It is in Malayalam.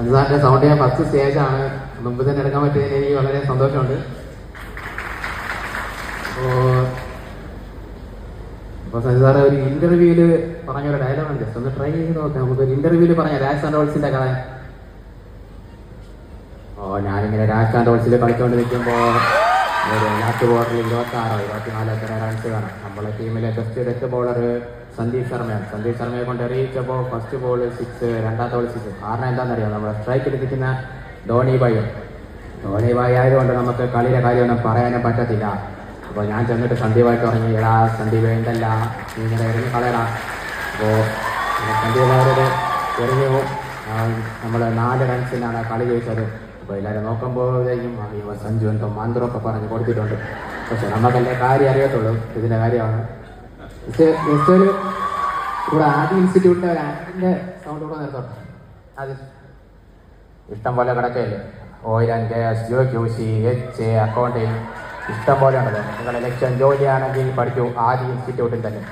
സഞ്ജുസാറിന്റെ സൗണ്ട് ഞാൻ ഫസ്റ്റ് സ്റ്റേജാണ്, മുമ്പ് തന്നെ എടുക്കാൻ പറ്റിയതിൽ എനിക്ക് വളരെ സന്തോഷമുണ്ട്. അപ്പോൾ സഞ്ജുസാറ് ഒരു ഇന്റർവ്യൂവിൽ പറഞ്ഞൊരു ഡയലോഗാണ്, ജസ്റ്റ് ഒന്ന് ട്രൈ ചെയ്ത് നോക്കാം. നമുക്കൊരു ഇന്റർവ്യൂവിൽ പറഞ്ഞ രാജ് സാന്റോൾസിന്റെ കഥ. ഞാനിങ്ങനെ രാജ് സാന്റോൾസിൽ കളിച്ചുകൊണ്ട് നിൽക്കുമ്പോൾ ഒരു ലാസ്റ്റ് ബോളിൽ 26-24 റൺസ് കാണാം. നമ്മളെ ടീമിലെ ബെസ്റ്റ് ബോളർ സന്ദീപ് ശർമ്മയാണ്. സന്ദീപ് ശർമ്മയെ കൊണ്ട് എറിയിച്ചപ്പോൾ ഫസ്റ്റ് ബോൾ 6, രണ്ടാമത്തെ ബോൾ 6. കാരണം എന്താണെന്നറിയാം, നമ്മുടെ സ്ട്രൈക്കിൽ നിൽക്കുന്ന ധോണി ഭായി ആയതുകൊണ്ട് നമുക്ക് കളിയുടെ കാര്യമൊന്നും പറയാനും പറ്റത്തില്ല. അപ്പോൾ ഞാൻ ചെന്നിട്ട് സന്ദീപായിട്ട് പറഞ്ഞു, എടാ സന്ദീപ് എന്തല്ല നീ ഇങ്ങനെ എറിഞ്ഞ് കളയടാ. അപ്പോൾ സന്ദീപ് അവരുടെ എറിഞ്ഞു. നമ്മൾ 4 റൺസിനാണ് കളി ജയിച്ചത്. അപ്പോൾ എല്ലാവരും നോക്കുമ്പോഴേക്കും സഞ്ജു എന്തോ മന്ത്രമൊക്കെ പറഞ്ഞ് കൊടുത്തിട്ടുണ്ട്. പക്ഷെ നമുക്കെല്ലാം കാര്യം അറിയത്തുള്ളൂ, ഇതിൻ്റെ കാര്യമാണ്. ജസ്റ്റ് ഒരു ഇവിടെ ആദ്യ ഇൻസ്റ്റിറ്റ്യൂട്ടിൻ്റെ ഒരു ആക്ടിൻ്റെ സൗണ്ട് കൂടെ നിർത്തോട്ടെ. അത് ഇഷ്ടം പോലെ കിടക്കയില്ലേ, oil and gas, QC, accounting ഇഷ്ടം പോലെ ഉണ്ടല്ലോ. നിങ്ങളുടെ ലക്ഷ്യം ജോലിയാണെങ്കിൽ പഠിക്കൂ ആദ്യ ഇൻസ്റ്റിറ്റ്യൂട്ടിൽ തന്നെ.